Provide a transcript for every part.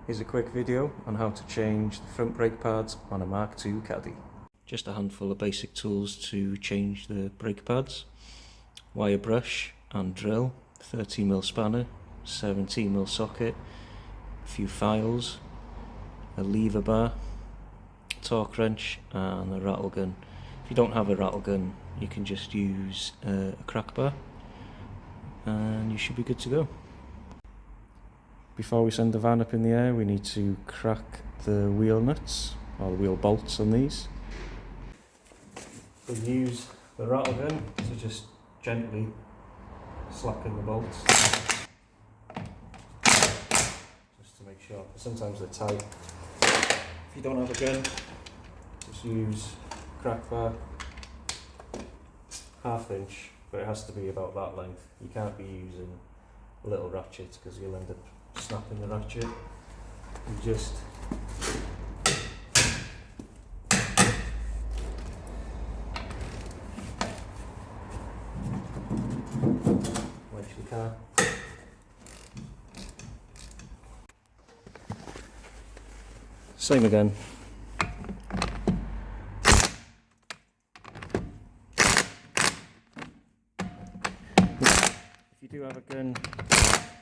Here's a quick video on how to change the front brake pads on a Mark II caddy. Just a handful of basic tools to change the brake pads: wire brush and drill, 30mm spanner, 17mm socket, a few files, a lever bar, torque wrench and a rattle gun. If you don't have a rattle gun, you can just use a crack bar and you should be good to go. Before we send the van up in the air, we need to crack the wheel nuts or the wheel bolts on these. We'll use the rattle gun to just gently slacken the bolts, just to make sure. Sometimes they're tight. If you don't have a gun, just use crack bar, 1/2 inch, but it has to be about that length. You can't be using little ratchets because you'll end up snapping the ratchet. You just wedge the car. Same again. If you do have a gun,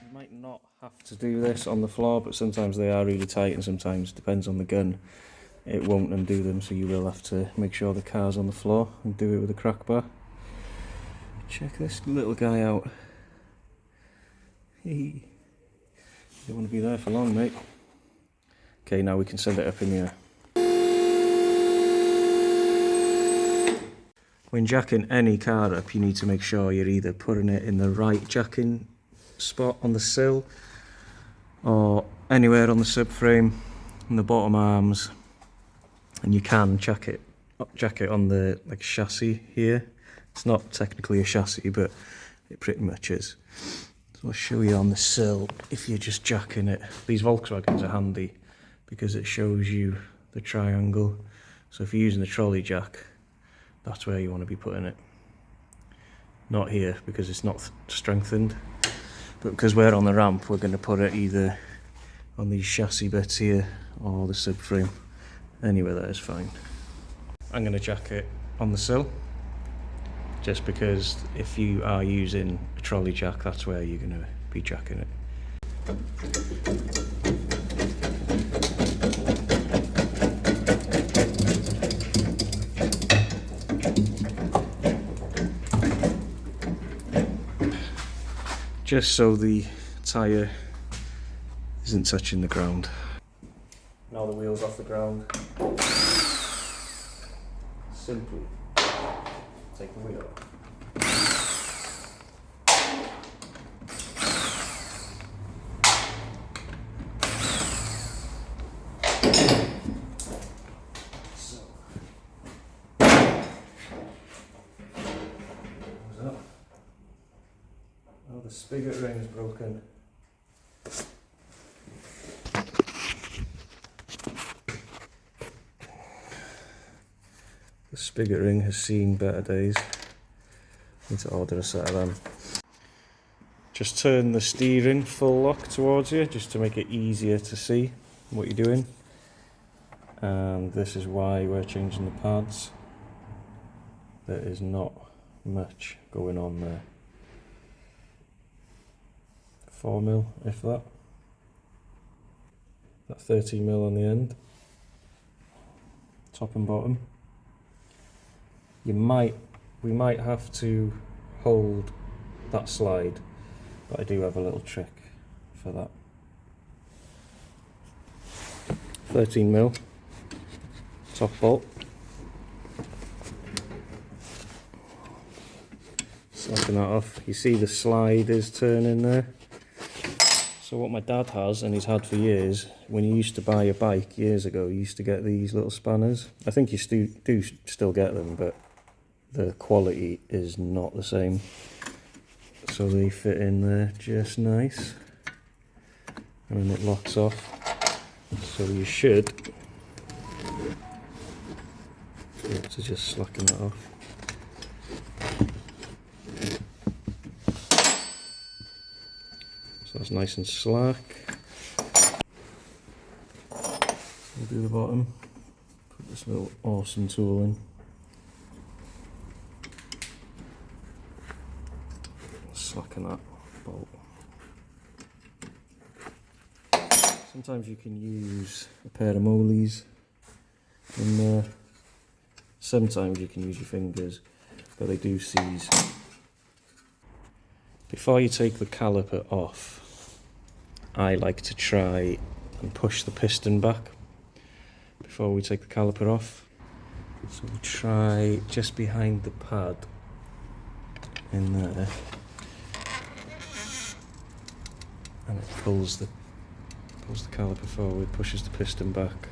you might not have to do this on the floor, but sometimes they are really tight and sometimes, depends on the gun, it won't undo them, so you will have to make sure the car's on the floor and do it with a crack bar. Check this little guy out. You don't want to be there for long, mate. Okay, now we can send it up in the air. When jacking any car up, you need to make sure you're either putting it in the right jacking spot on the sill or anywhere on the subframe, on the bottom arms, and you can jack it on the chassis here. It's not technically a chassis, but it pretty much is. So I'll show you on the sill if you're just jacking it. These Volkswagens are handy because it shows you the triangle. So if you're using the trolley jack, that's where you want to be putting it. Not here because it's not strengthened, but because we're on the ramp, we're going to put it either on these chassis bits here or the subframe. Anywhere that is fine. I'm going to jack it on the sill, just because if you are using a trolley jack, that's where you're going to be jacking it. Just so the tyre isn't touching the ground. Now the wheel's off the ground, simply take the wheel off. Oh, the spigot ring is broken. The spigot ring has seen better days. Need to order a set of them. Just turn the steering full lock towards you, just to make it easier to see what you're doing. And this is why we're changing the pads. There is not much going on there. 4mm, if that. That 13mm on the end. Top and bottom. We might have to hold that slide, but I do have a little trick for that. 13mm top bolt. Slapping that off. You see the slide is turning there. So what my dad has, and he's had for years, when he used to buy a bike years ago, he used to get these little spanners. I think you do still get them, but the quality is not the same. So they fit in there just nice. And then it locks off. So you should be able to just slacken that off. So that's nice and slack. do the bottom. Put this little awesome tool in. Slacken that bolt. Sometimes you can use a pair of moleys in there. Sometimes you can use your fingers, but they do seize. Before you take the caliper off, I like to try and push the piston back before we take the caliper off. So we try just behind the pad in there, and it pulls the caliper forward, pushes the piston back.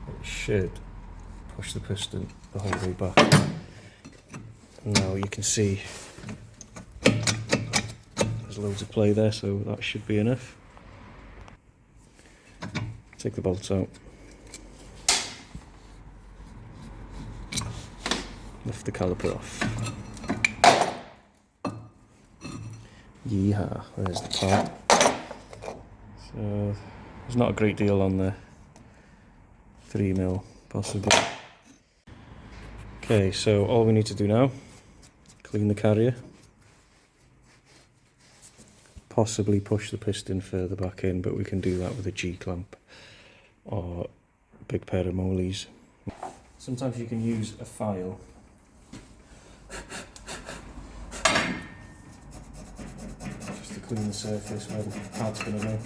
It should push the piston the whole way back. And now you can see there's loads of play there, so that should be enough. Take the bolts out. Lift the caliper off. Yeehaw, there's the part. So there's not a great deal on there. 3mm possibly. Okay, so all we need to do now, clean the carrier. Possibly push the piston further back in, but we can do that with a G-clamp or a big pair of moleys. Sometimes you can use a file just to clean the surface where the pad's going to go.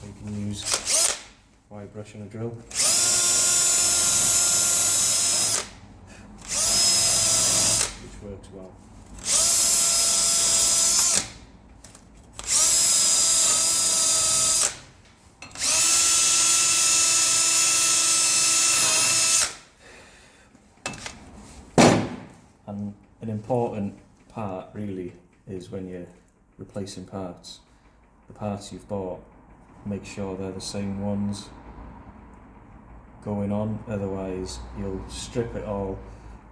You can use wire brush and a drill. Which works well. And an important part really is when you're replacing parts, the parts you've bought, make sure they're the same ones going on, otherwise you'll strip it all,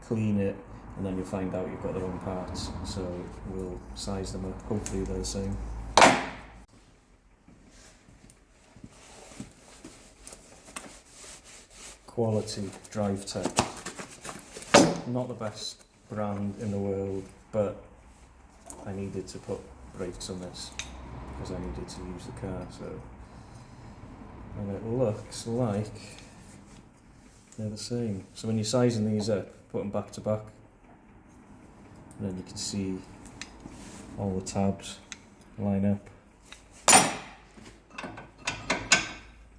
clean it, and then you'll find out you've got the wrong parts. So we'll size them up, hopefully they're the same. Quality drive tech. Not the best brand in the world, but I needed to put brakes on this because I needed to use the car. So, and it looks like they're the same. So when you're sizing these up, put them back to back, and then you can see all the tabs line up.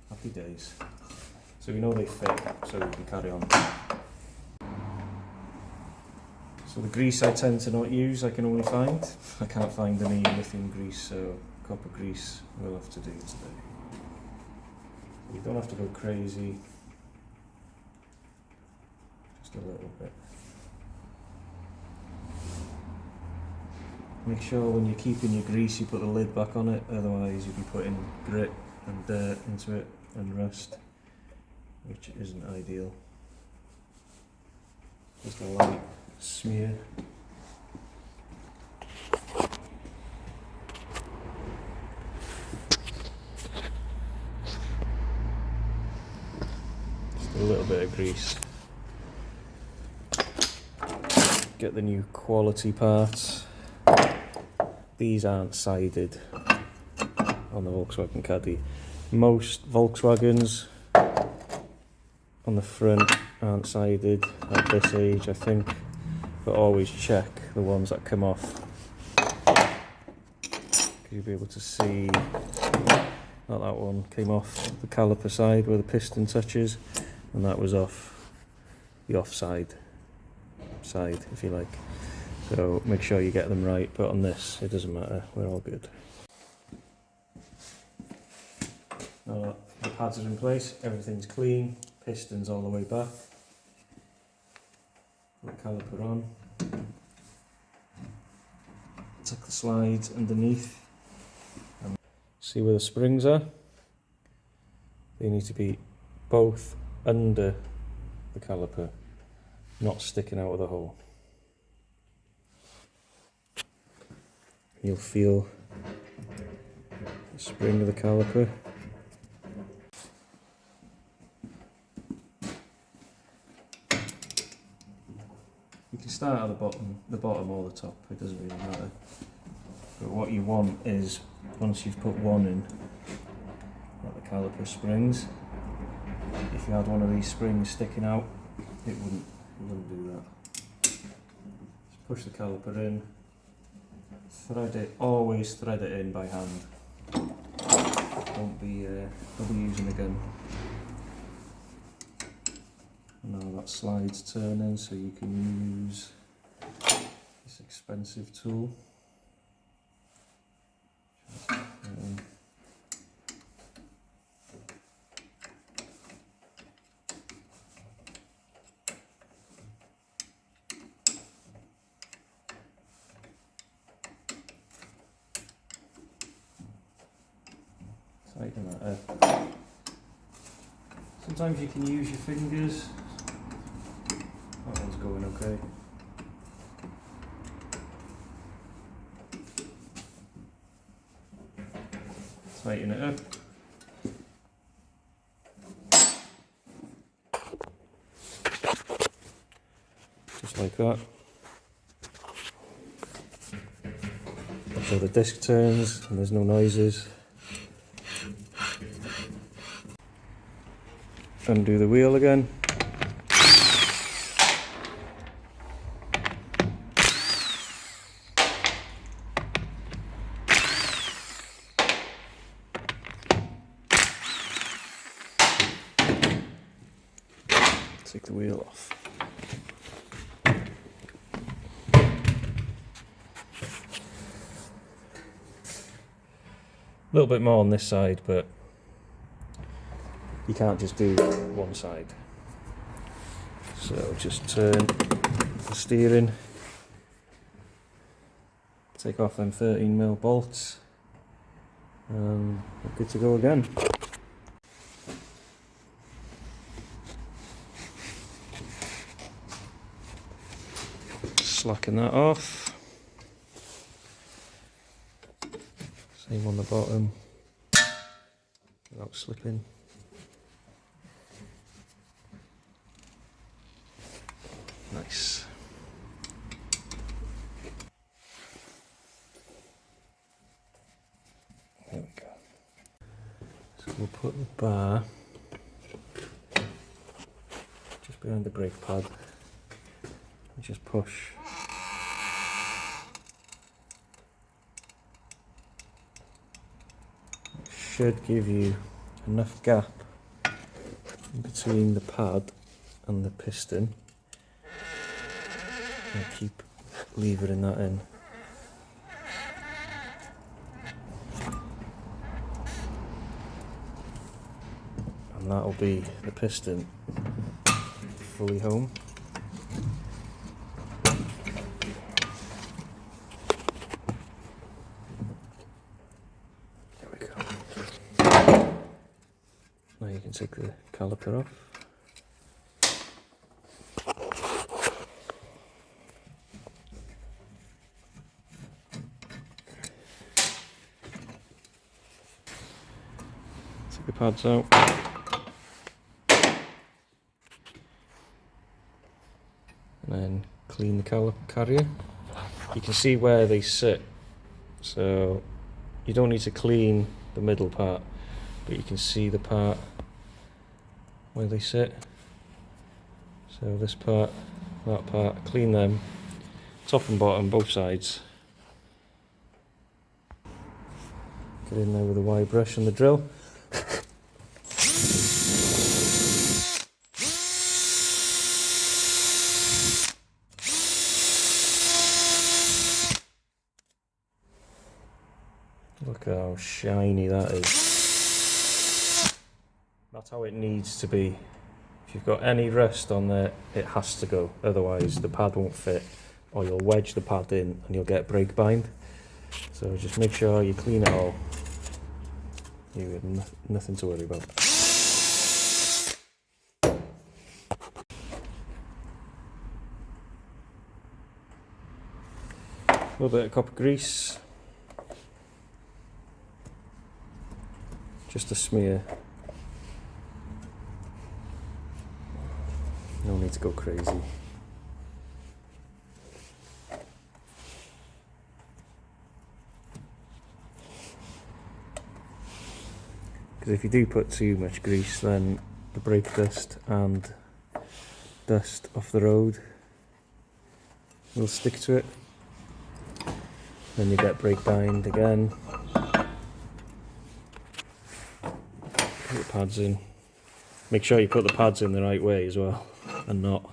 Happy days. So we know they fit, so we can carry on. So the grease I tend to not use, I can only find. I can't find any lithium grease, so copper grease we'll have to do today. You don't have to go crazy, just a little bit. Make sure when you're keeping your grease you put the lid back on it, otherwise you'll be putting grit and dirt into it and rust, which isn't ideal. Just a light smear. Just a little bit of grease. Get the new quality parts. These aren't sided on the Volkswagen Caddy. Most Volkswagens on the front aren't sided at this age, I think, but always check the ones that come off. You'll be able to see that that one came off the caliper side where the piston touches, and that was off the offside side, if you like. So make sure you get them right, but on this it doesn't matter, we're all good. Now that the pads are in place, everything's clean, pistons all the way back. Put the caliper on. Tuck the slides underneath. And see where the springs are? They need to be both under the caliper, not sticking out of the hole. You'll feel the spring of the caliper. You can start at the bottom or the top, it doesn't really matter. But what you want is, once you've put one in, that the caliper springs. If you had one of these springs sticking out, it wouldn't do that. Just push the caliper in, thread it, always thread it in by hand. Don't be using a gun. Now that slide's turning, so you can use this expensive tool. Tighten that up. Sometimes you can use your fingers. That one's going okay. Tighten it up. Just like that. So the disc turns and there's no noises. Undo the wheel again. Take the wheel off. A little bit more on this side, but you can't just do one side. So just turn the steering, take off them 13mm bolts, and we're good to go again. Slacken that off. Same on the bottom, without slipping. Nice. There we go. So we'll put the bar just behind the brake pad and just push. It should give you enough gap in between the pad and the piston. And keep levering that in. And that'll be the piston fully home. There we go. Now you can take the caliper off. Take the pads out. And then clean the caliper carrier. You can see where they sit, so you don't need to clean the middle part, but you can see the part where they sit. So this part, that part, clean them, top and bottom, both sides. Get in there with a wire brush and the drill. Look how shiny that is. That's how it needs to be. If you've got any rust on there, it has to go. Otherwise the pad won't fit, or you'll wedge the pad in and you'll get brake bind. So just make sure you clean it all. You have nothing to worry about. A little bit of copper grease, just a smear. No need to go crazy. Because if you do put too much grease, then the brake dust and dust off the road will stick to it. Then you get brake bind again. Put the pads in. Make sure you put the pads in the right way as well, and not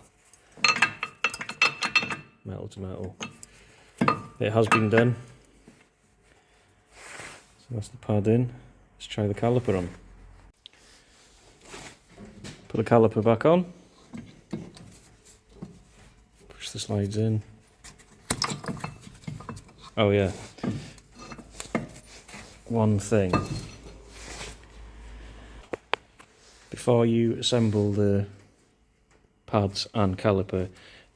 metal to metal. It has been done. So that's the pad in. Let's try the caliper on. Put the caliper back on. Push the slides in. Oh yeah. One thing. Before you assemble the pads and caliper,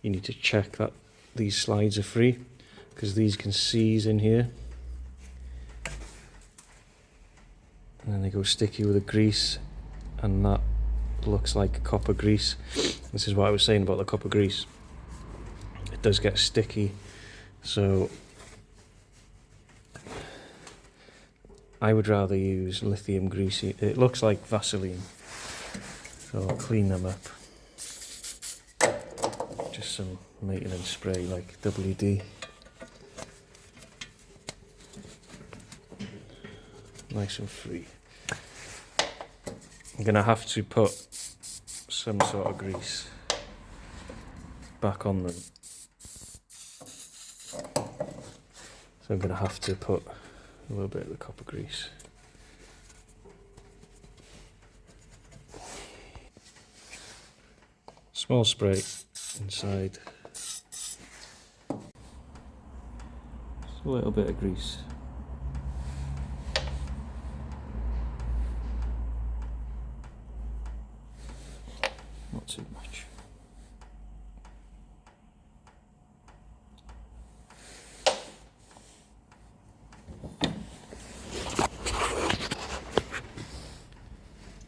you need to check that these slides are free, because these can seize in here. And then they go sticky with the grease, and that looks like copper grease. This is what I was saying about the copper grease. It does get sticky, so I would rather use lithium grease. It looks like Vaseline, so I'll clean them up. Just some maintenance spray like WD. Nice and free. I'm going to have to put some sort of grease back on them. So I'm going to have to put a little bit of the copper grease. Small spray inside. Just a little bit of grease. Not too much.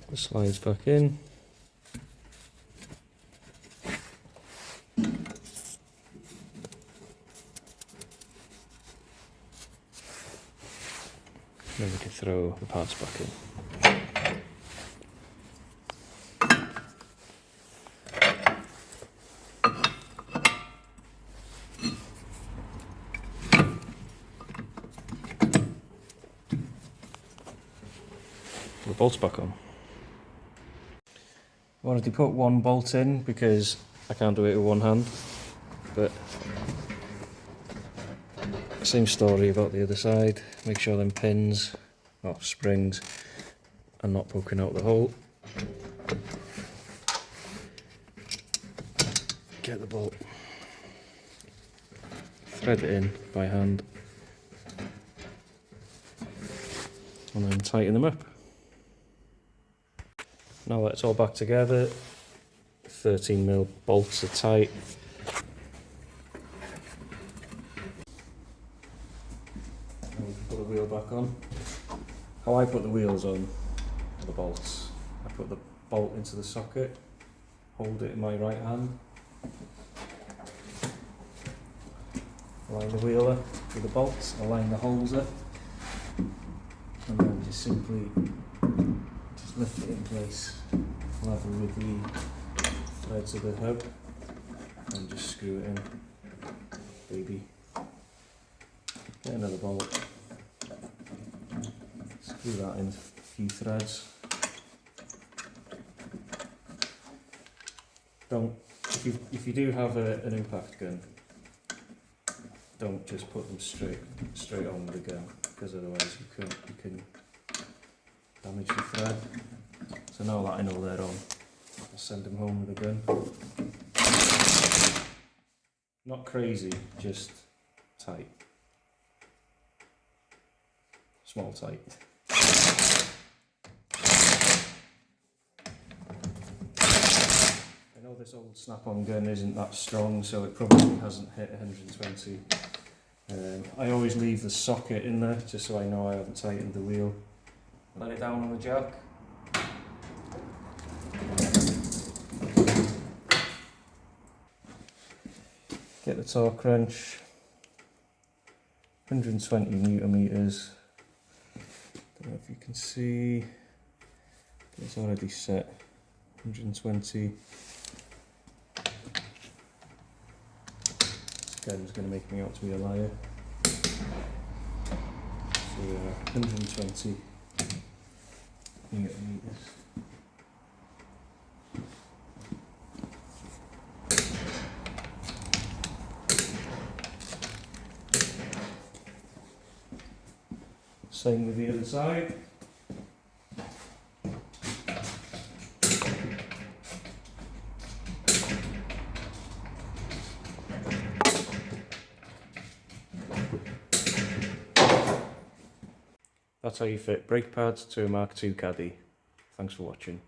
The slides back in. Then we can throw the parts back in. The bolts back on. I wanted to put one bolt in because I can't do it with one hand, but same story about the other side. Make sure them pins or springs are not poking out the hole. Get the bolt, thread it in by hand, and then tighten them up. Now that it's all back together, 13mm bolts are tight. And we can put the wheel back on. How I put the wheels on are the bolts. I put the bolt into the socket, hold it in my right hand, line the wheel up with the bolts, align the holes up, and then just simply lift it in place level with the threads of the hub and just screw it in, baby. Get another bolt, screw that in a few threads. Don't, if you do have an impact gun, don't just put them straight on with the gun, because otherwise you can damage the thread. So now that I know they're on, I'll send them home with a gun. Not crazy, just tight. Small tight. I know this old snap-on gun isn't that strong, so it probably hasn't hit 120 I always leave the socket in there just so I know I haven't tightened the wheel. Let it down on the jack. Get the torque wrench, 120 newton meters. Don't know if you can see, it's already set 120. This guy's going to make me out to be a liar. So 120 newton meters. Same with the other side. That's how you fit brake pads to a Mark II Caddy. Thanks for watching.